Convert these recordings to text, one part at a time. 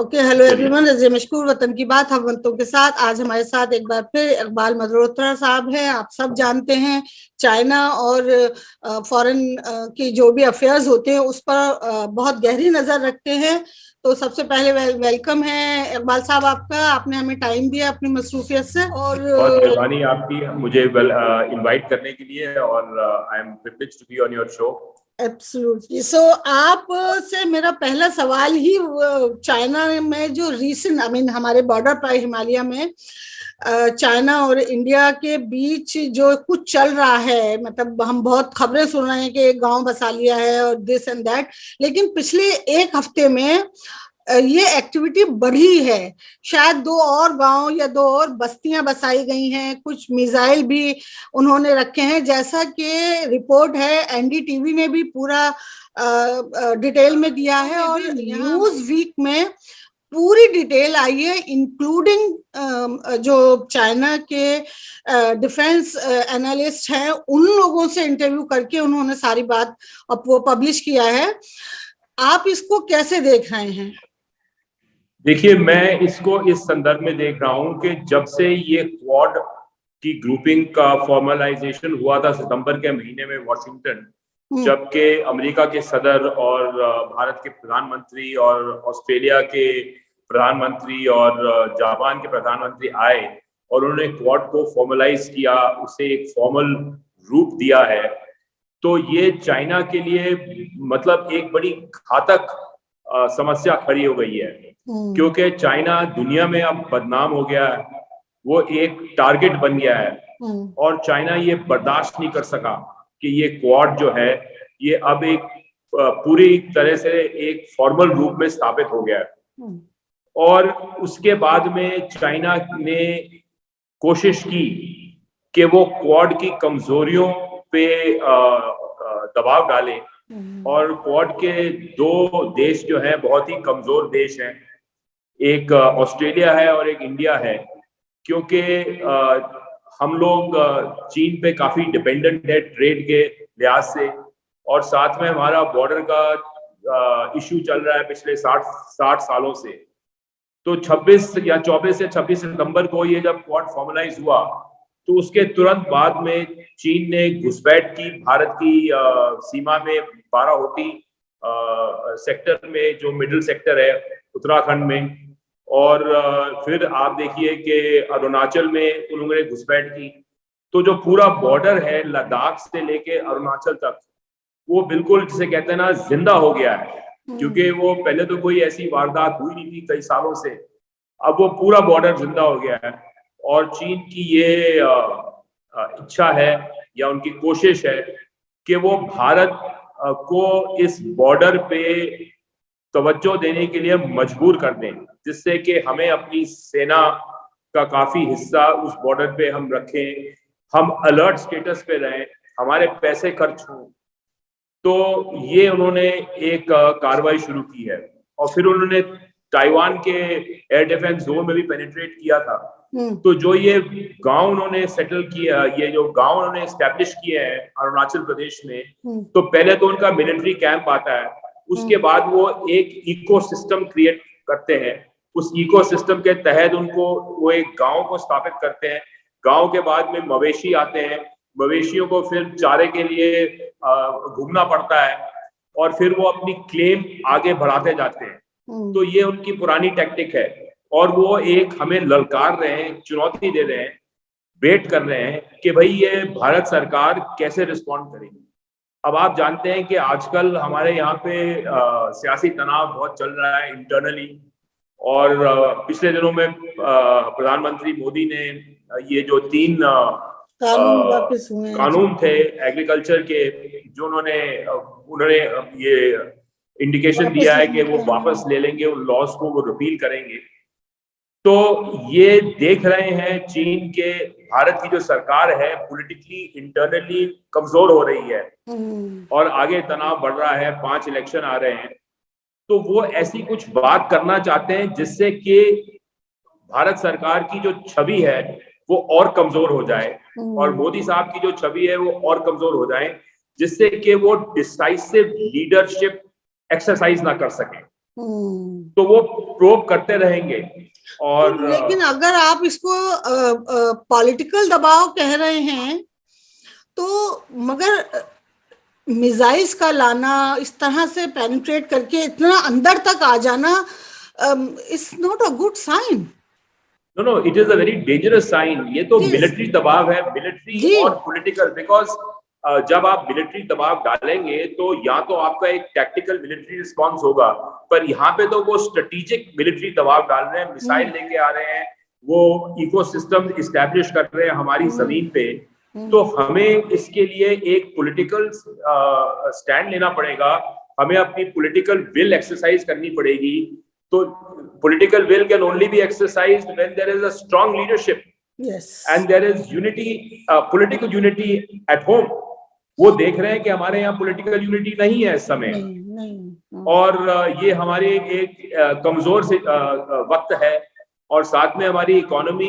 Okay, hello चलिए। Everyone, Razia मशकूर वतन की बात हम वतनों के साथ। आज हमारे साथ एक बार फिर इकबाल मल्होत्रा साहब हैं। आप सब जानते हैं चाइना और फॉरेन की जो भी अफेयर्स होते हैं उस पर बहुत गहरी नजर रखते हैं। तो सबसे पहले वेलकम है इकबाल साहब आपका, आपने हमें टाइम दिया अपनी मसरूफियत से। और बहुत मेहरबानी आपकी मुझे इनवाइट करने के लिए, और I am privileged to be on your show. Absolutely. So आप से मेरा पहला सवाल ही चाइना में जो रीसेंट, आई मीन हमारे बॉर्डर पर हिमालय में चाइना और इंडिया के बीच जो कुछ चल रहा है, मतलब हम बहुत खबरें सुन रहे हैं कि एक गांव बसा लिया है और दिस एंड दैट, लेकिन पिछले एक हफ्ते में ये एक्टिविटी बढ़ी है। शायद 2 और गांव या 2 और बस्तियां बसाई गई हैं, कुछ मिसाइल भी उन्होंने रखे हैं, जैसा कि रिपोर्ट है। एनडीटीवी ने भी पूरा डिटेल में दिया है और न्यूज वीक में पूरी डिटेल आई है, इंक्लूडिंग जो चाइना के डिफेंस एनालिस्ट हैं उन लोगों से इंटरव्यू करके उन्होंने सारी बात अब वो पब्लिश किया है। आप इसको कैसे देख रहे हैं? देखिए, मैं इसको इस संदर्भ में देख रहा हूं कि जब से ये क्वाड की ग्रुपिंग का फॉर्मलाइजेशन हुआ था सितंबर के महीने में वॉशिंगटन, जबकि अमेरिका के सदर और भारत के प्रधानमंत्री और ऑस्ट्रेलिया के प्रधानमंत्री और जापान के प्रधानमंत्री आए और उन्होंने क्वाड को फॉर्मलाइज किया, उसे एक फॉर्मल रूप दिया है, तो ये चाइना के लिए मतलब एक बड़ी घातक समस्या खड़ी हो गई है, क्योंकि चाइना दुनिया में अब बदनाम हो गया है, वो एक टारगेट बन गया है और चाइना ये बर्दाश्त नहीं कर सका कि ये क्वाड जो है ये अब एक पूरी तरह से एक फॉर्मल रूप में स्थापित हो गया है। और उसके बाद में चाइना ने कोशिश की कि वो क्वाड की कमजोरियों पे दबाव डाले, और क्वाड के 2 देश जो हैं बहुत ही कमजोर देश हैं, एक ऑस्ट्रेलिया है और एक इंडिया है, क्योंकि हम लोग चीन पे काफी डिपेंडेंट है ट्रेड के लिहाज से, और साथ में हमारा बॉर्डर का इश्यू चल रहा है पिछले 60 सालों से। तो 26 या 24 से 26 सितंबर को ये जब क्वाड फॉर्मलाइज हुआ, तो उसके तुरंत बाद में चीन ने घुसपैठ की भारत की सीमा में, बाराहोटी सेक्टर में, जो मिडिल सेक्टर है उत्तराखंड में, और फिर आप देखिए कि अरुणाचल में उन्होंने घुसपैठ की। तो जो पूरा बॉर्डर है लद्दाख से लेके अरुणाचल तक, वो बिल्कुल जिसे कहते हैं ना जिंदा हो गया है, क्योंकि वो पहले तो कोई ऐसी वारदात हुई नहीं थी कई सालों से, अब वो पूरा बॉर्डर जिंदा हो गया है। और चीन की ये इच्छा है या उनकी कोशिश है कि वो भारत को इस बॉर्डर पे तवज्जो देने के लिए मजबूर कर दें, जिससे कि हमें अपनी सेना का काफी हिस्सा उस बॉर्डर पे हम रखें, हम अलर्ट स्टेटस पे रहें, हमारे पैसे खर्च हों। तो ये उन्होंने एक कार्रवाई शुरू की है, और फिर उन्होंने ताइवान के एयर डिफेंस जोन में भी पेनिट्रेट किया था। तो जो ये गांव उन्होंने सेटल किया, ये जो गांव उन्होंने एस्टेब्लिश किए हैं अरुणाचल प्रदेश में, तो पहले तो उनका मिलिट्री कैंप आता है, उसके बाद वो एक इकोसिस्टम क्रिएट करते हैं, उस इकोसिस्टम के तहत उनको वो एक गांव को स्थापित करते हैं। गांव के बाद में मवेशी आते हैं, मवेशियों को फिर चारे के लिए घूमना पड़ता है, और फिर वो अपनी क्लेम आगे बढ़ाते जाते हैं। तो ये उनकी पुरानी टैक्टिक है, और वो एक हमें ललकार रहे हैं, चुनौती दे रहे हैं, वेट कर रहे हैं कि भाई ये भारत सरकार कैसे रिस्पॉन्ड करेगी। अब आप जानते हैं कि आजकल हमारे यहाँ पे सियासी तनाव बहुत चल रहा है इंटरनली, और पिछले दिनों में प्रधानमंत्री मोदी ने ये जो 3 कानून थे एग्रीकल्चर के, जो उन्होंने ये इंडिकेशन दिया है कि वो वापस ले लेंगे, उन लॉज को वो रिपील करेंगे। तो ये देख रहे हैं चीन के भारत की जो सरकार है पॉलिटिकली इंटरनली कमजोर हो रही है, और आगे तनाव बढ़ रहा है, 5 इलेक्शन आ रहे हैं, तो वो ऐसी कुछ बात करना चाहते हैं जिससे कि भारत सरकार की जो छवि है वो और कमजोर हो जाए, और मोदी साहब की जो छवि है वो और कमजोर हो जाए, जिससे कि वो डिसाइसिव लीडरशिप एक्सरसाइज ना कर सके। तो वो प्रोब करते रहेंगे। और लेकिन अगर आप इसको पॉलिटिकल दबाव कह रहे हैं तो मगर मिसाइल्स का लाना, इस तरह से पेनिट्रेट करके इतना अंदर तक आ जाना, it's not a good sign. No, it is a very dangerous sign. ये तो मिलिट्री दबाव है, मिलिट्री और पॉलिटिकल। बिकॉज जब आप मिलिट्री दबाव डालेंगे तो या तो आपका एक टैक्टिकल मिलिट्री रिस्पॉन्स होगा, पर यहाँ पे तो वो स्ट्रेटेजिक मिलिट्री दबाव डाल रहे हैं, मिसाइल लेके आ रहे हैं, वो इकोसिस्टम इस्टेब्लिश कर रहे हैं हमारी जमीन पे। तो हमें इसके लिए एक पॉलिटिकल स्टैंड लेना पड़ेगा, हमें अपनी पॉलिटिकल विल एक्सरसाइज करनी पड़ेगी। तो political will can only be exercised when there is a strong leadership, yes, and there is unity, political unity at home. वो देख रहे हैं कि हमारे यहाँ political unity नहीं है इस समय, नहीं। और ये हमारे एक कमजोर से वक्त है, और साथ में हमारी इकोनॉमी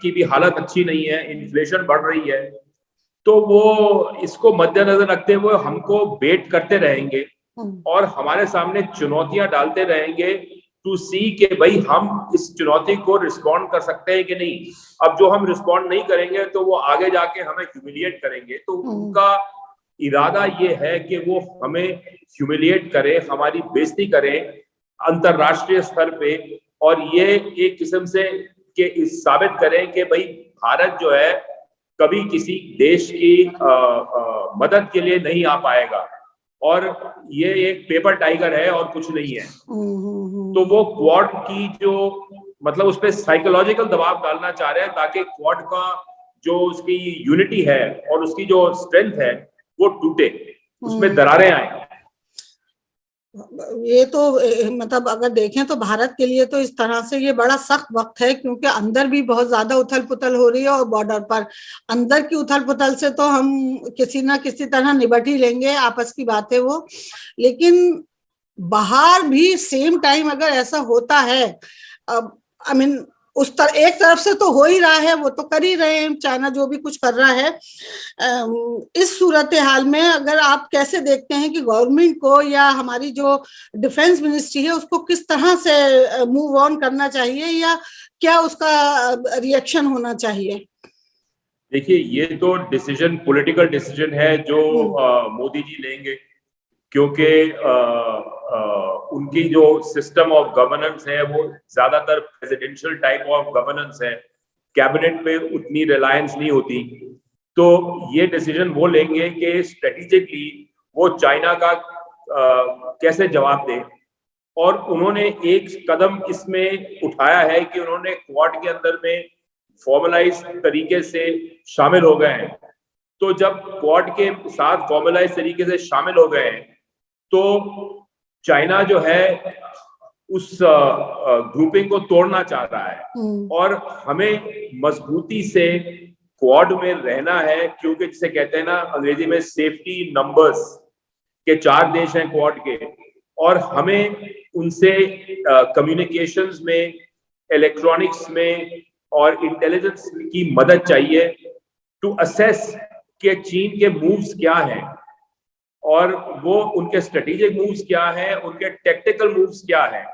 की भी हालत अच्छी नहीं है, इन्फ्लेशन बढ़ रही है। तो वो इसको मद्देनजर रखते हुए हमको वेट करते रहेंगे और हमारे सामने चुनौतियां डालते रहेंगे टू सी कि भाई हम इस चुनौती को रिस्पॉन्ड कर सकते हैं कि नहीं। अब जो हम रिस्पॉन्ड नहीं करेंगे तो वो आगे जाके हमें ह्यूमिलिएट करेंगे। तो उनका इरादा ये है कि वो हमें ह्यूमिलिएट करें, हमारी बेइज्जती करें अंतरराष्ट्रीय स्तर पे, और ये एक किस्म से कि साबित करें कि भाई भारत जो है कभी किसी देश की मदद के लिए नहीं आ पाएगा, और ये एक पेपर टाइगर है और कुछ नहीं है। तो वो क्वाड की जो मतलब उस पर साइकोलॉजिकल दबाव डालना चाह रहे हैं ताकि क्वाड का जो उसकी यूनिटी है और उसकी जो स्ट्रेंथ है वो टूटे, उसमें दरारें आए। ये तो मतलब अगर देखें तो भारत के लिए तो इस तरह से ये बड़ा सख्त वक्त है, क्योंकि अंदर भी बहुत ज्यादा उथल पुथल हो रही है, और बॉर्डर पर अंदर की उथल पुथल से तो हम किसी ना किसी तरह निपट ही लेंगे, आपस की बात है वो। लेकिन बाहर भी सेम टाइम अगर ऐसा होता है, आई मीन एक तरफ से तो हो ही रहा है, वो तो कर ही रहे हैं, चाइना जो भी कुछ कर रहा है। इस सूरत हाल में अगर आप कैसे देखते हैं कि गवर्नमेंट को या हमारी जो डिफेंस मिनिस्ट्री है उसको किस तरह से मूव ऑन करना चाहिए, या क्या उसका रिएक्शन होना चाहिए? देखिए, ये तो डिसीजन पॉलिटिकल डिसीजन है जो मोदी जी लेंगे, क्योंकि उनकी जो सिस्टम ऑफ गवर्नेंस है वो ज्यादातर प्रेसिडेंशियल टाइप ऑफ गवर्नेंस है, कैबिनेट पे उतनी रिलायंस नहीं होती। तो ये डिसीजन वो लेंगे कि स्ट्रेटेजिकली वो चाइना का कैसे जवाब दें, और उन्होंने एक कदम इसमें उठाया है कि उन्होंने क्वाड के अंदर में फॉर्मलाइज तरीके से शामिल हो गए हैं। तो जब क्वाड के साथ फॉर्मलाइज तरीके से शामिल हो गए हैं तो चाइना जो है उस ग्रुपिंग को तोड़ना चाह रहा है, और हमें मजबूती से क्वाड में रहना है, क्योंकि जिसे कहते हैं ना अंग्रेजी में सेफ्टी नंबर्स के 4 देश हैं क्वाड के, और हमें उनसे कम्युनिकेशंस में, इलेक्ट्रॉनिक्स में और इंटेलिजेंस की मदद चाहिए टू असेस कि चीन के मूव्स क्या हैं, और वो उनके स्ट्रेटेजिक मूव्स क्या हैं, उनके टेक्टिकल मूव्स क्या हैं,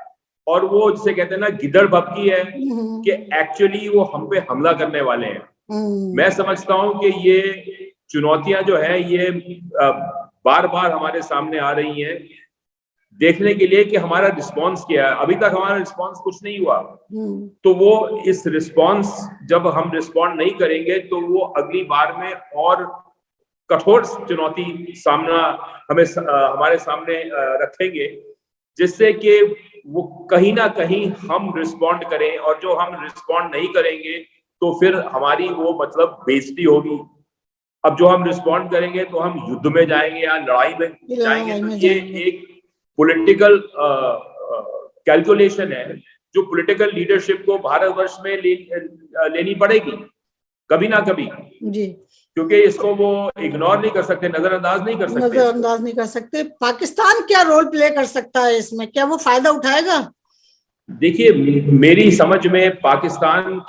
और वो जिसे कहते हैं ना गिदड़ भपकी है कि एक्चुअली वो हम पे हमला करने वाले हैं। मैं समझता हूं कि ये चुनौतियां जो है ये बार बार हमारे सामने आ रही हैं, देखने के लिए कि हमारा रिस्पांस क्या है। अभी तक हमारा रिस्पांस कुछ नहीं हुआ, तो वो इस रिस्पांस जब हम रिस्पॉन्ड नहीं करेंगे तो वो अगली बार में और कठोर चुनौती सामना हमारे सामने रखेंगे, जिससे कि वो कहीं ना कहीं हम रिस्पॉन्ड करें, और जो हम रिस्पॉन्ड नहीं करेंगे तो फिर हमारी वो मतलब बेइज्जती होगी। अब जो हम रिस्पॉन्ड करेंगे तो हम युद्ध में जाएंगे या लड़ाई में जाएंगे, तो ये एक पॉलिटिकल कैलकुलेशन है जो पॉलिटिकल लीडरशिप को भारतवर्ष में लेनी पड़ेगी कभी ना कभी जी, क्योंकि इसको वो इग्नोर नहीं कर सकते, नजरअंदाज नहीं कर सकते। पाकिस्तान क्या रोल प्ले कर सकता है इसमें, क्या वो फायदा उठाएगा? देखिए, मेरी समझ में पाकिस्तान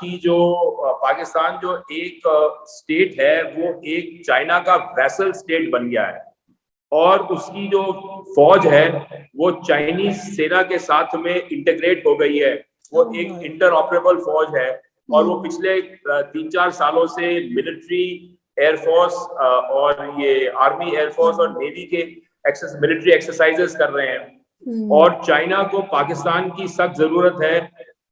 जो एक स्टेट है वो एक चाइना का वैसल स्टेट बन गया है। और उसकी जो फौज है वो चाइनीज सेना के साथ में इंटीग्रेट हो गई है। वो एक इंटरऑपरेबल फौज है और वो पिछले 3-4 सालों से मिलिट्री, एयरफोर्स और ये आर्मी, एयरफोर्स और नेवी के मिलिट्री एक्सरसाइजेस कर रहे हैं। और चाइना को पाकिस्तान की सख्त जरूरत है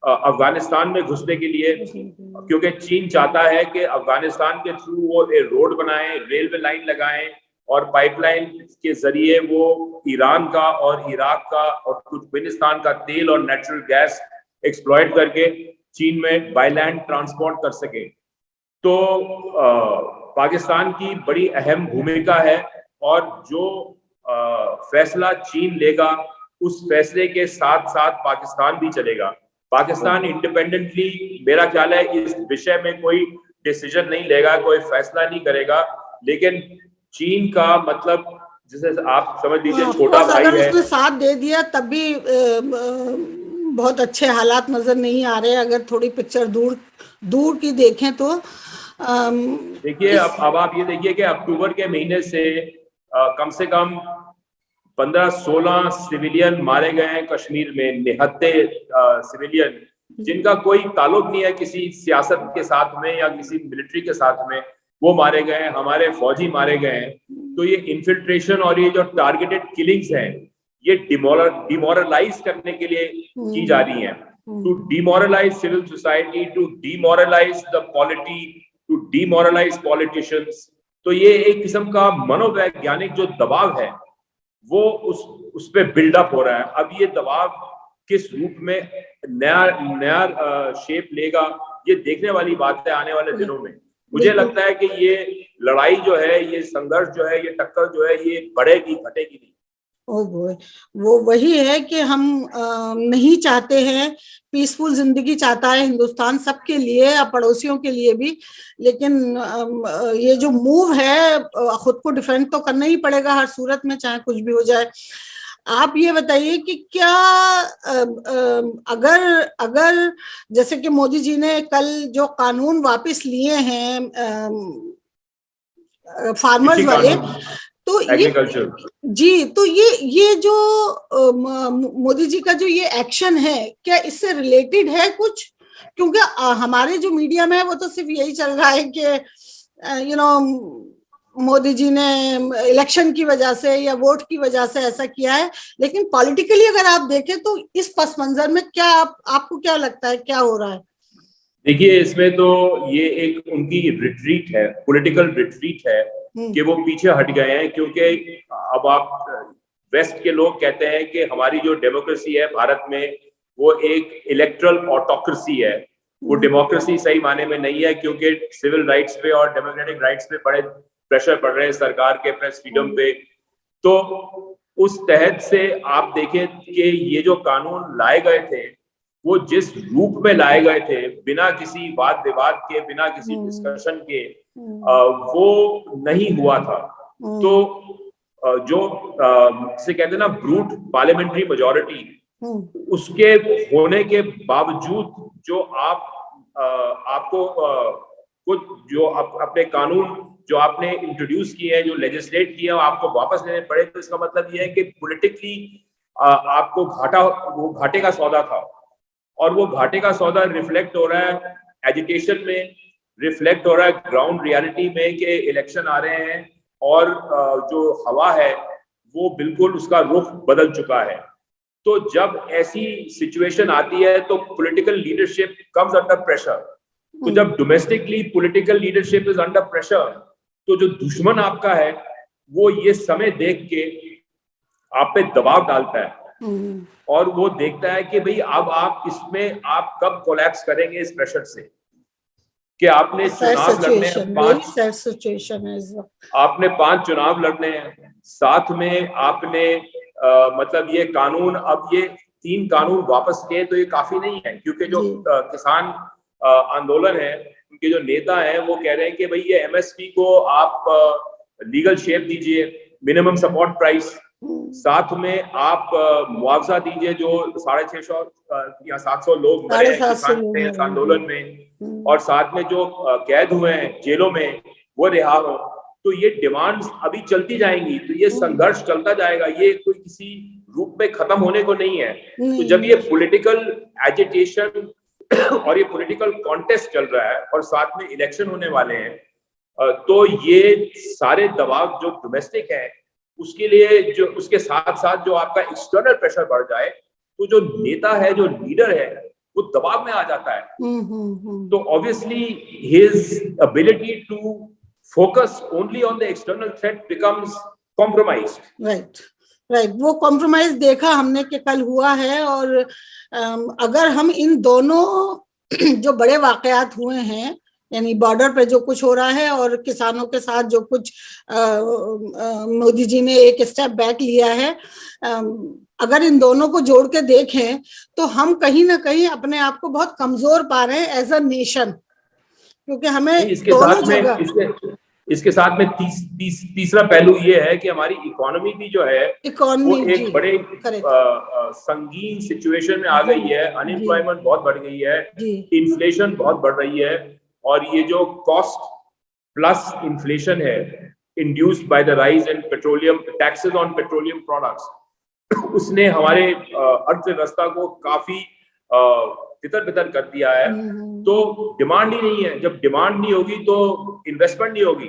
अफगानिस्तान में घुसने के लिए, क्योंकि चीन चाहता है कि अफगानिस्तान के थ्रू वो रोड बनाए, रेलवे लाइन लगाएं और पाइपलाइन के जरिए वो ईरान का और इराक का और तुर्कमेनिस्तान का तेल और नेचुरल गैस एक्सप्लॉइट करके चीन में बाय लैंड ट्रांसपोर्ट कर सके। तो पाकिस्तान की बड़ी अहम भूमिका है और जो फैसला चीन लेगा उस फैसले के साथ साथ पाकिस्तान भी चलेगा। पाकिस्तान इंडिपेंडेंटली मेरा ख्याल है इस विषय में कोई डिसीजन नहीं लेगा, कोई फैसला नहीं करेगा, लेकिन चीन का मतलब जिसे आप समझ लीजिए छोटा भाई अगर है। उसने साथ दे दिया तब भी बहुत अच्छे हालात नजर नहीं आ रहे। अगर थोड़ी पिक्चर दूर की देखें तो देखिए अब आप ये देखिए कि अक्टूबर के महीने से कम से कम 15-16 सिविलियन मारे गए हैं कश्मीर में, निहत्थे सिविलियन जिनका कोई ताल्लुक नहीं है किसी सियासत के साथ में या किसी मिलिट्री के साथ में, वो मारे गए हैं, हमारे फौजी मारे गए हैं। तो ये इन्फिल्ट्रेशन और ये जो टारगेटेड किलिंग्स हैं ये डिमोरलाइज करने के लिए की जा रही हैं, to demoralise civil society, to demoralise the polity, to demoralise politicians. तो ये एक किस्म का मनोवैज्ञानिक जो दबाव है वो उस पे बिल्डअप हो रहा है। अब ये दबाव किस रूप में नया शेप लेगा ये देखने वाली बात है आने वाले दिनों में। मुझे लगता है कि ये लड़ाई जो है, ये संघर्ष जो है, ये टक्कर जो है, ये बढ़ेगी, घटेगी नहीं। वो वही है कि हम नहीं चाहते हैं, पीसफुल जिंदगी चाहता है हिंदुस्तान सबके लिए, पड़ोसियों के लिए भी, लेकिन ये जो मूव है खुद को डिफेंड तो करना ही पड़ेगा हर सूरत में, चाहे कुछ भी हो जाए। आप ये बताइए कि क्या अगर जैसे कि मोदी जी ने कल जो कानून वापस लिए हैं फार्मर्स वाले, तो एग्रीकल्चर जी, तो ये जो मोदी जी का जो ये एक्शन है क्या इससे रिलेटेड है कुछ? क्योंकि हमारे जो मीडिया में है वो तो सिर्फ यही चल रहा है कि मोदी जी ने इलेक्शन की वजह से या वोट की वजह से ऐसा किया है, लेकिन पॉलिटिकली अगर आप देखें तो इस पस मंजर में क्या आपको क्या लगता है क्या हो रहा है? देखिए इसमें तो ये एक उनकी रिट्रीट है, पॉलिटिकल रिट्रीट है कि वो पीछे हट गए हैं, क्योंकि अब आप वेस्ट के लोग कहते हैं कि हमारी जो डेमोक्रेसी है भारत में वो एक इलेक्टरल ऑटोक्रेसी है। वो डेमोक्रेसी सही माने में नहीं है, क्योंकि सिविल राइट्स पे और डेमोक्रेटिक राइट्स पे बड़े प्रेशर पड़ रहे हैं सरकार के, प्रेस फ्रीडम पे। तो उस तहत से आप देखें कि ये जो कानून लाए गए थे वो जिस रूप में लाए गए थे, बिना किसी वाद विवाद के, बिना किसी डिस्कशन के, वो नहीं हुआ था। तो जो जिसे कहते हैं ना ब्रूट पार्लियामेंट्री मेजॉरिटी, उसके होने के बावजूद जो आपको कुछ जो अपने कानून जो आपने इंट्रोड्यूस किए हैं, जो लेजिस्लेट किए हैं, आपको वापस लेने पड़े, तो इसका मतलब ये है कि पॉलिटिकली आपको वो घाटे का सौदा था। और वो घाटे का सौदा रिफ्लेक्ट हो रहा है एजुकेशन में, रिफ्लेक्ट हो रहा है ग्राउंड रियलिटी में कि इलेक्शन आ रहे हैं और जो हवा है वो बिल्कुल उसका रुख बदल चुका है। तो जब ऐसी सिचुएशन आती है तो political leadership comes under pressure. तो जब domestically political leadership is under pressure, तो जो दुश्मन आपका है वो ये समय देख के आप पे दबाव डालता है और वो देखता है कि भाई अब आप इसमें आप कब कोलैप्स करेंगे इस प्रेशर से, कि आपने चुनाव लड़ने हैं, आपने 5 चुनाव लड़ने हैं, साथ में आपने मतलब ये कानून, अब ये 3 कानून वापस किए तो ये काफी नहीं है, क्योंकि जो किसान आंदोलन है उनके जो नेता हैं वो कह रहे हैं कि भाई ये एमएसपी को आप लीगल शेप दीजिए, मिनिमम सपोर्ट प्राइस, साथ में आप मुआवजा दीजिए जो 650 या 700 लोग मरे हैं इस आंदोलन में, और साथ में जो कैद हुए हैं जेलों में वो रिहा हो। तो ये डिमांड्स अभी चलती जाएंगी, तो ये संघर्ष चलता जाएगा, ये कोई किसी रूप में खत्म होने को नहीं है। तो जब ये पॉलिटिकल एजिटेशन और ये पॉलिटिकल कॉन्टेस्ट चल रहा है और साथ में इलेक्शन होने वाले हैं, तो ये सारे दबाव जो डोमेस्टिक है उसके लिए, जो उसके साथ साथ जो आपका एक्सटर्नल प्रेशर बढ़ जाए, तो जो नेता है, जो लीडर है, वो दबाव में आ जाता है। तो obviously his ability to focus only on the external threat becomes compromised. Right, वो कॉम्प्रोमाइज देखा हमने कि कल हुआ है। और अगर हम इन दोनों जो बड़े वाकयात हुए हैं, यानी बॉर्डर पे जो कुछ हो रहा है और किसानों के साथ जो कुछ मोदी जी ने एक स्टेप बैक लिया है, अगर इन दोनों को जोड़ के देखें तो हम कहीं ना कहीं अपने आप को बहुत कमजोर पा रहे हैं एज अ नेशन, क्योंकि हमें इसके साथ में तीसरा पहलू ये है कि हमारी इकोनॉमी भी जो है वो एक बड़े संगीन सिचुएशन में आ गई है। अनएम्प्लॉयमेंट बहुत बढ़ गई है, इन्फ्लेशन बहुत बढ़ रही है, और ये जो कॉस्ट प्लस इन्फ्लेशन है induced by the rise in petroleum taxes on petroleum products, उसने हमारे अर्थव्यवस्था को काफी तितर-बितर कर दिया है। तो डिमांड ही नहीं है, जब डिमांड नहीं होगी तो इन्वेस्टमेंट नहीं होगी।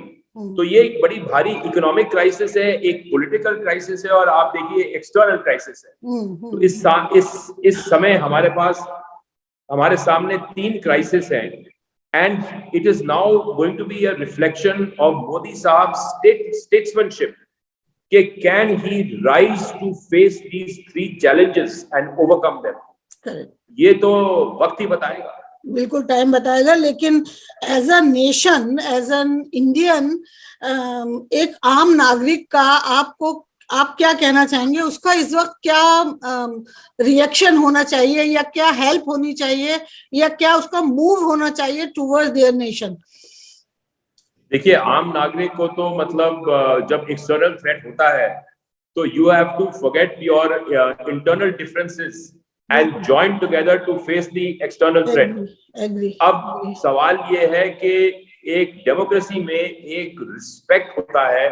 तो ये एक बड़ी भारी इकोनॉमिक क्राइसिस है, एक पॉलिटिकल क्राइसिस है, और आप देखिए एक्सटर्नल क्राइसिस है। तो इस समय हमारे सामने 3 क्राइसिस हैं, and it is now going to be a reflection of Modi साहब स्टेट्समैनशिप कि can he rise to face these 3 challenges and overcome them. ये तो वक्त ही बताएगा, बिल्कुल टाइम बताएगा। लेकिन as a nation, as an Indian, एक आम नागरिक का आप क्या कहना चाहेंगे, उसका इस वक्त क्या रिएक्शन होना चाहिए, या क्या हेल्प होनी चाहिए, या क्या उसका मूव होना चाहिए टुवर्ड्स देयर नेशन? देखिए, आम नागरिक को तो मतलब जब एक्सटर्नल थ्रेट होता है तो you have to forget your internal differences and join together to face the external threat. अब सवाल ये है कि एक डेमोक्रेसी में एक रिस्पेक्ट होता है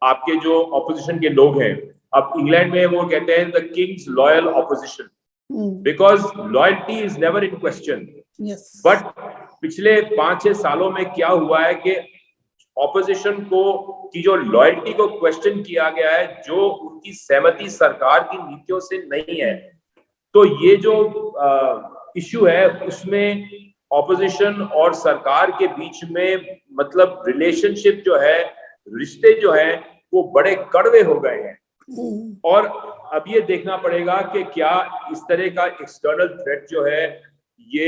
आपके जो ऑपोजिशन के लोग हैं। अब इंग्लैंड में वो कहते हैं the Kings loyal opposition, because loyalty is never in question. But पिछले 5-6 सालों में क्या हुआ है कि ऑपोजिशन की जो लॉयल्टी को क्वेश्चन किया गया है, जो उनकी सहमति सरकार की नीतियों से नहीं है। तो ये जो इश्यू है उसमें ऑपोजिशन और सरकार के बीच में मतलब रिलेशनशिप जो है, रिश्ते जो है, वो बड़े कड़वे हो गए हैं। और अब ये देखना पड़ेगा कि क्या इस तरह का एक्सटर्नल थ्रेट जो है ये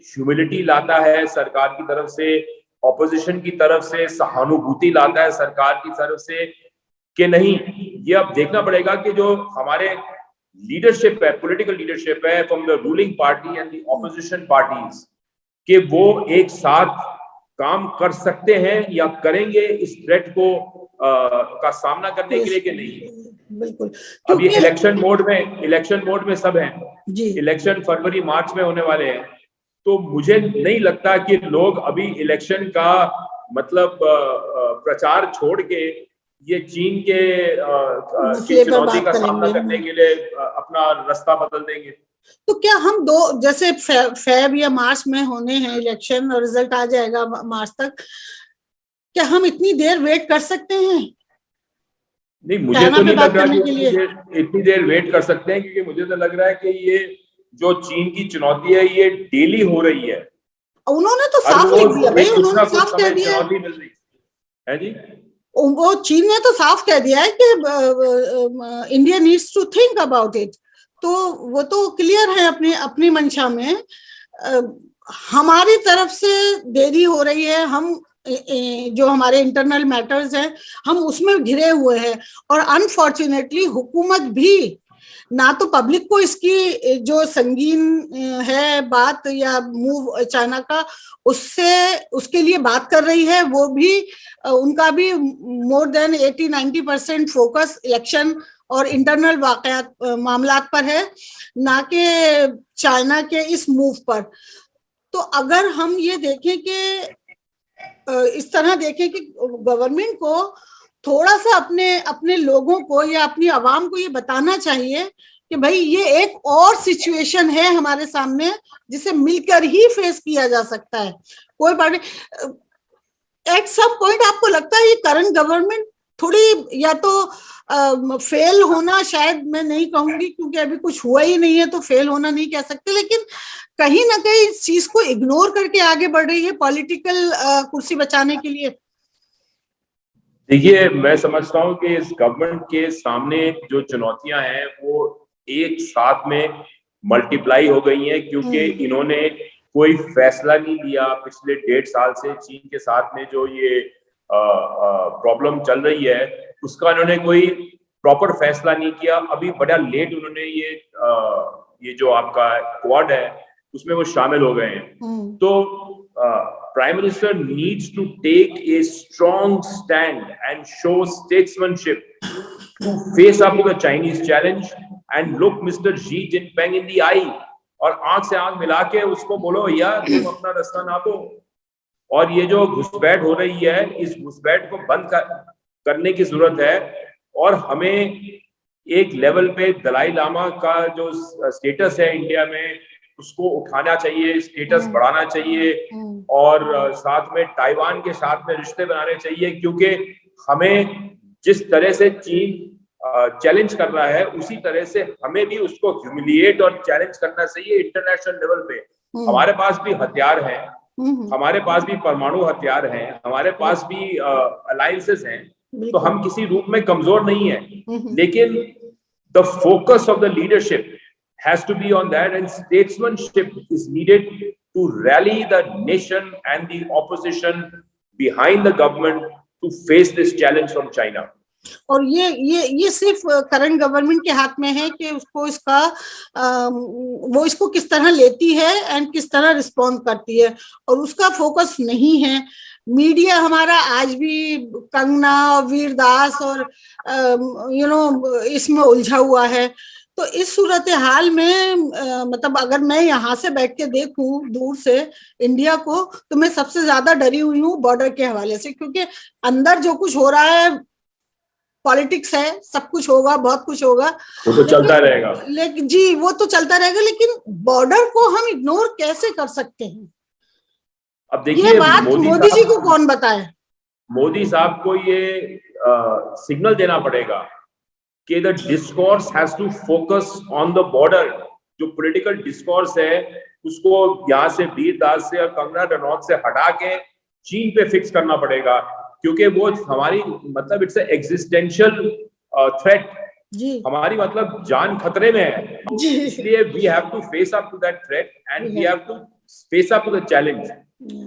ह्यूमिलिटी लाता है सरकार की तरफ से, ऑपोजिशन की तरफ से सहानुभूति लाता है सरकार की तरफ से कि नहीं। ये अब देखना पड़ेगा कि जो हमारे लीडरशिप है, पॉलिटिकल लीडरशिप है from the ruling party and the opposition parties, कि वो एक साथ काम कर सकते हैं या करेंगे इस थ्रेट को का सामना करने के लिए कि नहीं। बिल्कुल। अब ये इलेक्शन मोड में सब हैं। इलेक्शन फरवरी मार्च में होने वाले हैं, तो मुझे नहीं लगता कि लोग अभी इलेक्शन का मतलब प्रचार छोड़ के ये चीन के चुनौती का सामना करने के लिए अपना रास्ता बदल देंगे। तो क्या हम जैसे फेब या मार्च में होने हैं इलेक्शन और रिजल्ट आ जाएगा मार्च तक, क्या हम इतनी देर वेट कर सकते हैं? नहीं, मुझे तो नहीं लग रहा कि इतनी देर वेट कर सकते हैं, क्योंकि मुझे तो लग रहा है कि ये जो चीन की चुनौती है ये डेली हो रही है। उन्होंने तो साफ लिख दिया भाई, उन्होंने साफ कह दिया है जी, वो चीन ने तो साफ कह दिया है कि India needs to think about it. तो वो तो क्लियर है अपनी मंशा में। हमारी तरफ से देरी हो रही है, हम जो हमारे इंटरनल मैटर्स हैं हम उसमें घिरे हुए हैं, और अनफॉर्चुनेटली हुकूमत भी ना तो पब्लिक को इसकी जो संगीन है बात या मूव चाइना का उसके लिए बात कर रही है, वो भी उनका भी मोर देन 80-90% फोकस इलेक्शन और इंटरनल वाकयात मामलात पर है, ना कि चाइना के इस मूव पर। तो अगर हम ये देखें कि इस तरह देखें कि गवर्नमेंट को थोड़ा सा अपने अपने लोगों को या अपनी आवाम को ये बताना चाहिए कि भाई ये एक और सिचुएशन है हमारे सामने जिसे मिलकर ही फेस किया जा सकता है। कोई पार्टी एट सम पॉइंट आपको लगता है ये करंट गवर्नमेंट थोड़ी या तो फेल होना, शायद मैं नहीं कहूंगी क्योंकि अभी कुछ हुआ ही नहीं है तो फेल होना नहीं कह सकते, लेकिन कहीं ना कहीं इस चीज को इग्नोर करके आगे बढ़ रही है पॉलिटिकल कुर्सी बचाने के लिए। देखिए, मैं समझता हूँ कि इस गवर्नमेंट के सामने जो चुनौतियां हैं वो एक साथ में मल्टीप्लाई हो गई हैं, क्योंकि इन्होंने कोई फैसला नहीं लिया पिछले 1.5 साल से। चीन के साथ में जो ये प्रॉब्लम चल रही है उसका इन्होंने कोई प्रॉपर फैसला नहीं किया। अभी बड़ा लेट उन्होंने ये जो आपका क्वाड है उसमें वो शामिल हो गए हैं। तो Prime Minister needs to take a strong stand and show statesmanship to face up to the Chinese challenge and look Mr. Xi Jinping in the eye और आंख से आंख मिला के उसको बोलो यार तुम अपना रास्ता ना दो। और ये जो घुसपैठ हो रही है इस घुसपैठ को बंद करने की जरूरत है। और हमें एक लेवल पे दलाई लामा का जो स्टेटस है इंडिया में उसको उठाना चाहिए, स्टेटस बढ़ाना चाहिए और साथ में ताइवान के साथ में रिश्ते बनाने चाहिए, क्योंकि हमें जिस तरह से चीन चैलेंज कर रहा है उसी तरह से हमें भी उसको ह्यूमिलिएट और चैलेंज करना चाहिए इंटरनेशनल लेवल पे। हमारे पास भी हथियार हैं, हमारे पास भी परमाणु हथियार हैं, हमारे पास भी अलायंसेस हैं, तो हम किसी रूप में कमजोर नहीं है। लेकिन the focus of the leadership has to be on that, and statesmanship is needed to rally the nation and the opposition behind the government to face this challenge from China. और ये सिर्फ करंट गवर्नमेंट के हाथ में है कि उसको इसका वो इसको किस तरह लेती है एंड किस तरह रिस्पॉन्ड करती है, और उसका फोकस नहीं है। मीडिया हमारा आज भी कंगना और वीरदास और इसमें उलझा हुआ है। तो इस सूरत हाल में मतलब अगर मैं यहाँ से बैठ के देखूं दूर से इंडिया को, तो मैं सबसे ज्यादा डरी हुई हूँ बॉर्डर के हवाले से, क्योंकि अंदर जो कुछ हो रहा है पॉलिटिक्स है, सब कुछ होगा, बहुत कुछ होगा, वो तो चलता रहेगा। लेकिन जी वो तो चलता रहेगा, लेकिन बॉर्डर को हम इग्नोर कैसे कर सकते हैं? अब देखिए, ये बात मोदी जी को कौन बताए? मोदी साहब को ये सिग्नल देना पड़ेगा कि the discourse has to focus on the border. जो पॉलिटिकल डिस्कोर्स है उसको यहाँ से वीरदास से और कंगना रनौत से हटा के चीन पे फिक्स करना पड़ेगा, क्योंकि वो हमारी मतलब इट्स एग्जिस्टेंशियल थ्रेट, हमारी मतलब जान खतरे में है। इसलिए we have to face up to that threat and we have to face up to the challenge.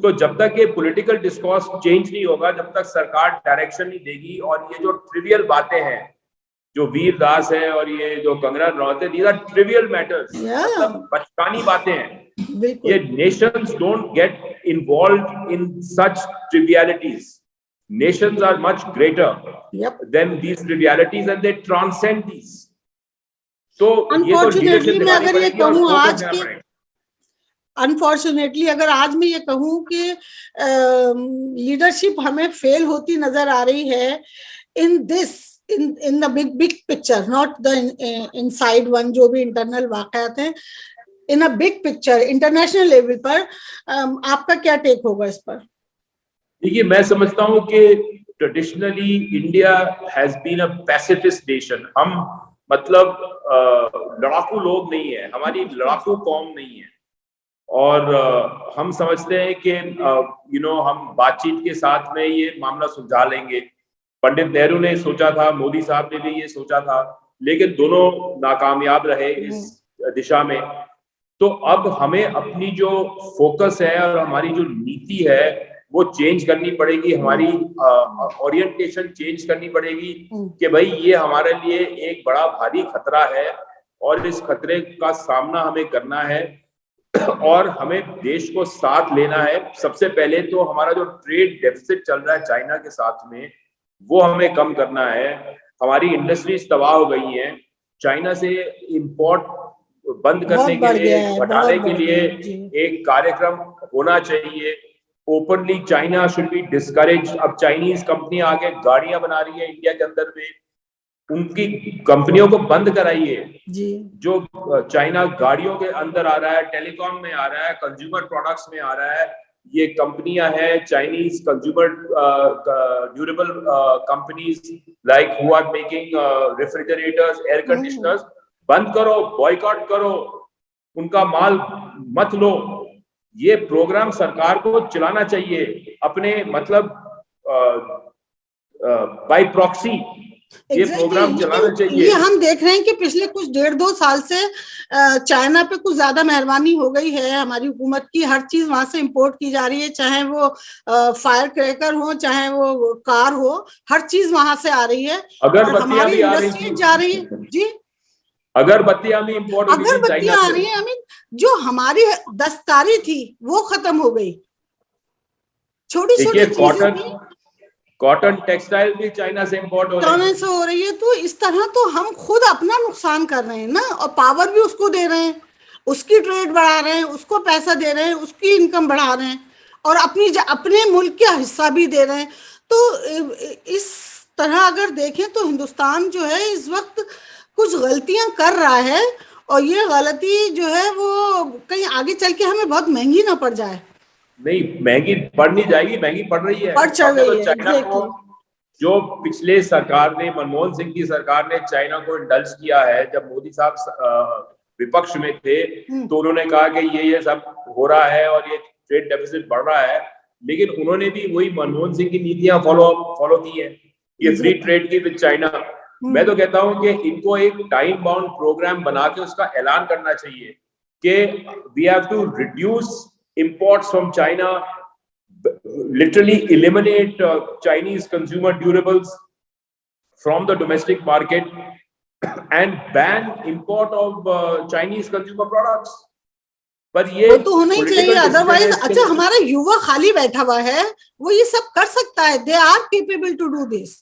तो जब तक ये पॉलिटिकल डिस्कोर्स चेंज नहीं होगा, जब तक सरकार डायरेक्शन नहीं देगी, और ये जो ट्रिवियल बातें हैं जो वीरदास है और ये जो कंगना रनौत है, दीज आर ट्रिवियल मैटर्स, मतलब बचकानी बातें हैं। ये nations don't get involved in such trivialities. Nations are much greater than these trivialities and they transcend these. So unfortunately मैं अगर ये कहूँ आज के अनफॉर्चुनेटली अगर आज मैं ये कहूँ कि लीडरशिप हमें फेल होती नजर आ रही है in this in the big picture, not the inside one, जो भी इंटरनल वाकयात हैं, in a big picture international level पर आपका क्या टेक होगा इस पर? देखिए, मैं समझता हूँ कि traditionally India has been a pacifist nation. हम मतलब लड़ाकू लोग नहीं है, हमारी लड़ाकू कौम नहीं है, और हम समझते हैं कि हम बातचीत के साथ में ये मामला सुलझा लेंगे। पंडित नेहरू ने सोचा था, मोदी साहब ने भी ये सोचा था, लेकिन दोनों नाकामयाब रहे इस दिशा में। तो अब हमें अपनी जो फोकस है और हमारी जो नीति है वो चेंज करनी पड़ेगी, हमारी ओरिएंटेशन चेंज करनी पड़ेगी कि भाई ये हमारे लिए एक बड़ा भारी खतरा है और इस खतरे का सामना हमें करना है और हमें देश को साथ लेना है। सबसे पहले तो हमारा जो ट्रेड डेफिसिट चल रहा है चाइना के साथ में, वो हमें कम करना है। हमारी इंडस्ट्रीज तबाह हो गई हैं, चाइना से इंपोर्ट बंद करने के लिए, हटाने के लिए एक कार्यक्रम होना चाहिए। Openly China should be discourage. अब चाइनीज कंपनी आगे गाड़ियां बना रही है इंडिया के अंदर में, उनकी कंपनियों को बंद कराइए जी। जो चाइना गाड़ियों के अंदर आ रहा है, टेलीकॉम में आ रहा है, कंज्यूमर प्रोडक्ट्स में आ रहा है, ये कंपनियां हैं Chinese consumer durable companies like who are making refrigerators, air conditioners, बंद करो, बॉयकॉट करो, उनका माल मत लो। ये प्रोग्राम सरकार को चलाना चाहिए अपने मतलब बाय प्रॉक्सी, ये प्रोग्राम चलाना चाहिए। ये हम देख रहे हैं कि पिछले कुछ 1.5-2 साल से चाइना पे कुछ ज्यादा मेहरबानी हो गई है हमारी हुकूमत की। हर चीज वहां से इंपोर्ट की जा रही है, चाहे वो फायर क्रैकर हो, चाहे वो कार हो, हर चीज वहां से आ रही है। अगरबत्तियां भी आ रही इंडस्ट्री जा रही है जी, अगरबत्तियां भी इंपोर्ट हो रही थी चाइना से। आ रही है। आई मीन जो हमारी दस्तकारी थी वो खत्म हो गई, छोटी छोटी चीजें थी। कॉटन टेक्सटाइल भी चाइना से इंपोर्ट हो रही है। तो इस तरह तो हम खुद अपना नुकसान कर रहे हैं ना, और पावर भी उसको दे रहे हैं, उसकी ट्रेड बढ़ा रहे हैं, उसको पैसा दे रहे हैं, उसकी इनकम बढ़ा रहे हैं, और अपने मुल्क का हिस्सा भी दे रहे हैं। तो इस तरह अगर देखें तो हिंदुस्तान जो है इस वक्त कुछ गलतियां कर रहा है, और ये गलती जो है वो कहीं आगे चल के हमें बहुत महंगी ना पड़ जाए। नहीं, महंगी पड़ नहीं जाएगी, महंगी पड़ रही है। चाइना को जो पिछले सरकार ने, मनमोहन सिंह की सरकार ने चाइना को इंडल्ज किया है, जब मोदी साहब विपक्ष में थे तो उन्होंने कहा कि ये सब हो रहा है और ये ट्रेड डेफिसिट बढ़ रहा है, लेकिन उन्होंने भी वही मनमोहन सिंह की नीतियां फॉलो की है, ये फ्री ट्रेड की विद चाइना। मैं तो कहता हूं कि इनको एक टाइम बाउंड प्रोग्राम बना के उसका ऐलान करना चाहिए कि we have to reduce imports from China, literally eliminate Chinese consumer durables from the domestic market and ban import of Chinese consumer products. पर ये तो होना ही चाहिए, अदरवाइज अच्छा हमारा युवा खाली बैठा हुआ है, वो ये सब कर सकता है, they are capable to do this.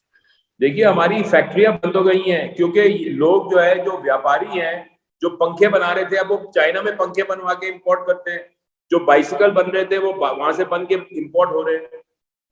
देखिए हमारी फैक्ट्रियां बंद हो गई हैं क्योंकि लोग जो है, जो व्यापारी हैं, जो पंखे बना रहे थे अब वो चाइना में पंखे बनवा के इंपोर्ट करते हैं, जो बाइसिकल बन रहे थे वो वहां से बन के इंपोर्ट हो रहे हैं,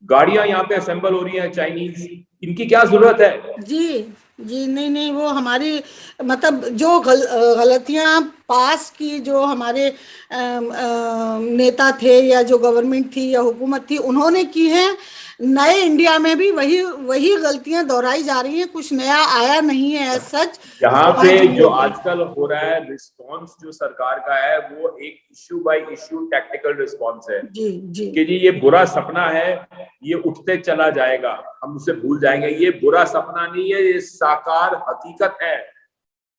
गाड़ियां यहाँ पे असेंबल हो रही हैं चाइनीज, इनकी क्या जरूरत है? जी नहीं, वो हमारी मतलब जो गलतियां पास की, जो हमारे नेता थे या जो गवर्नमेंट थी या हुकूमत थी उन्होंने की है, नए इंडिया में भी वही गलतियां दोहराई जा रही हैं, कुछ नया आया नहीं है सच। यहाँ पे जो आजकल हो रहा है रिस्पॉन्स जो सरकार का है वो एक issue bye issue tactical response है जी कि जी ये बुरा सपना है, ये उठते चला जाएगा, हम उसे भूल जाएंगे। ये बुरा सपना नहीं है, ये साकार हकीकत है,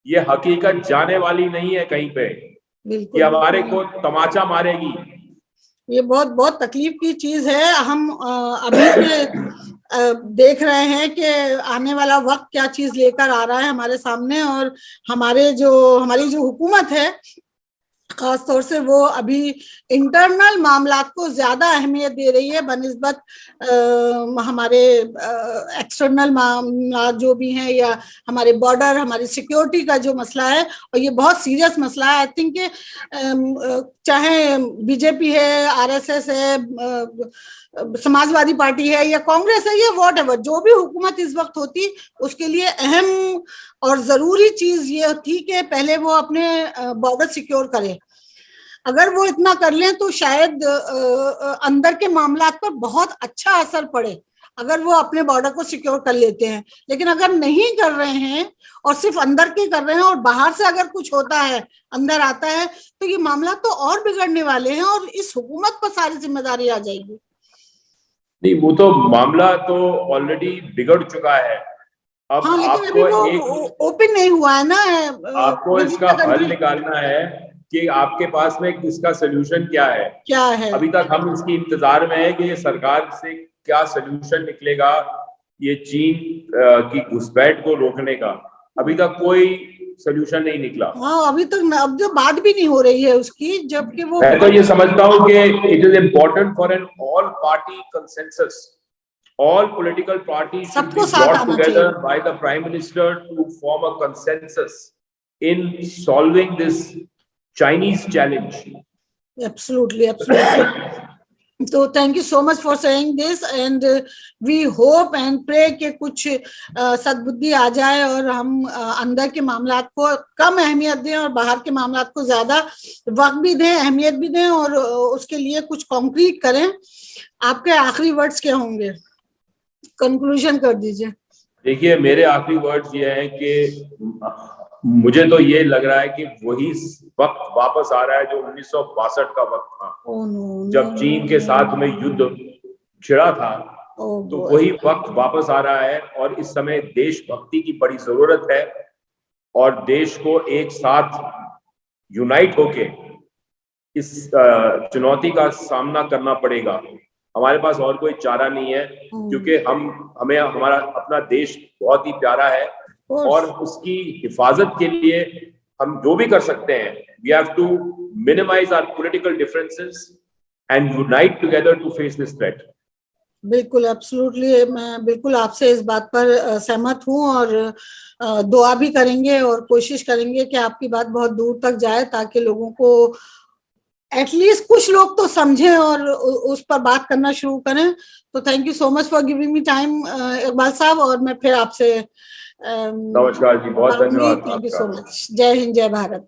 ये हकीकत जाने वाली नहीं है कहीं पे, ये हमारे को तमाचा मारेगी। ये बहुत तकलीफ की चीज है। हम अभी से देख रहे हैं कि आने वाला वक्त क्या चीज लेकर आ रहा है हमारे सामने, और हमारी जो हुकूमत है खास तौर से वो अभी इंटरनल मामलात को ज्यादा अहमियत दे रही है बनिस्बत हमारे एक्सटर्नल मामला जो भी हैं, या हमारे बॉर्डर, हमारी सिक्योरिटी का जो मसला है, और ये बहुत सीरियस मसला है। आई थिंक चाहे बीजेपी है, आरएसएस है, समाजवादी पार्टी है या कांग्रेस है या व्हाटएवर, जो भी हुकूमत इस वक्त होती, उसके लिए अहम और जरूरी चीज ये थी कि पहले वो अपने बॉर्डर सिक्योर करें। अगर वो इतना कर लें तो शायद अंदर के मामलात पर बहुत अच्छा असर पड़े, अगर वो अपने बॉर्डर को सिक्योर कर लेते हैं। लेकिन अगर नहीं कर रहे हैं और सिर्फ अंदर के कर रहे हैं, और बाहर से अगर कुछ होता है, अंदर आता है, तो ये मामला तो और बिगड़ने वाले हैं और इस हुकूमत पर सारी जिम्मेदारी आ जाएगी। नहीं, वो तो मामला तो ऑलरेडी बिगड़ चुका है। अब हाँ, लेकिन आपको अभी वो ओपन नहीं हुआ है ना। आपको इसका हल निकालना है कि आपके पास में इसका सोल्यूशन क्या है। अभी तक हम इसकी इंतजार में है कि ये सरकार से क्या सोल्यूशन निकलेगा ये चीन की घुसपैठ को रोकने का। अभी तक कोई सोल्यूशन नहीं निकला। हाँ, अभी तक अब जो बात भी नहीं हो रही है उसकी, जबकि वो मैं तो ये समझता हूँ कि it is important for an all party consensus, all political parties should be brought together by the Prime Minister to form a consensus in solving this Chinese challenge. Absolutely. तो thank you so much for saying this and we hope and pray कि कुछ सद्बुद्धि आ जाए और हम अंदर के मामलात को कम अहमियत दें और बाहर के मामलात को ज्यादा वक्त भी दें, अहमियत भी दें और उसके लिए कुछ कॉन्क्रीट करें। आपके आखिरी वर्ड्स क्या होंगे? कंक्लूजन कर दीजिए। देखिए, मेरे आखिरी वर्ड्स ये हैं कि मुझे तो ये लग रहा है कि वही वक्त वापस आ रहा है जो 1962 का वक्त था। जब चीन के साथ में युद्ध छिड़ा था, तो वही वक्त वापस आ रहा है और इस समय देशभक्ति की बड़ी जरूरत है और देश को एक साथ यूनाइट होके इस चुनौती का सामना करना पड़ेगा। हमारे पास और कोई चारा नहीं है, क्योंकि हमें हमारा अपना देश बहुत ही प्यारा है और उसकी हिफाजत के लिए हम जो भी कर सकते हैं, we have to minimise our political differences and unite together to face this threat. बिल्कुल, एब्सोल्युटली, मैं बिल्कुल आपसे इस बात पर सहमत हूं और दुआ भी करेंगे और कोशिश करेंगे कि आपकी बात बहुत दूर तक जाए ताकि लोगों को एटलीस्ट कुछ लोग तो समझें और उस पर बात करना शुरू करें। तो thank you so much for giving me time Iqbal साहब, और मैं फिर आपसे नमस्कार जी, बहुत धन्यवाद। Thank you so much. जय हिंद, जय भारत।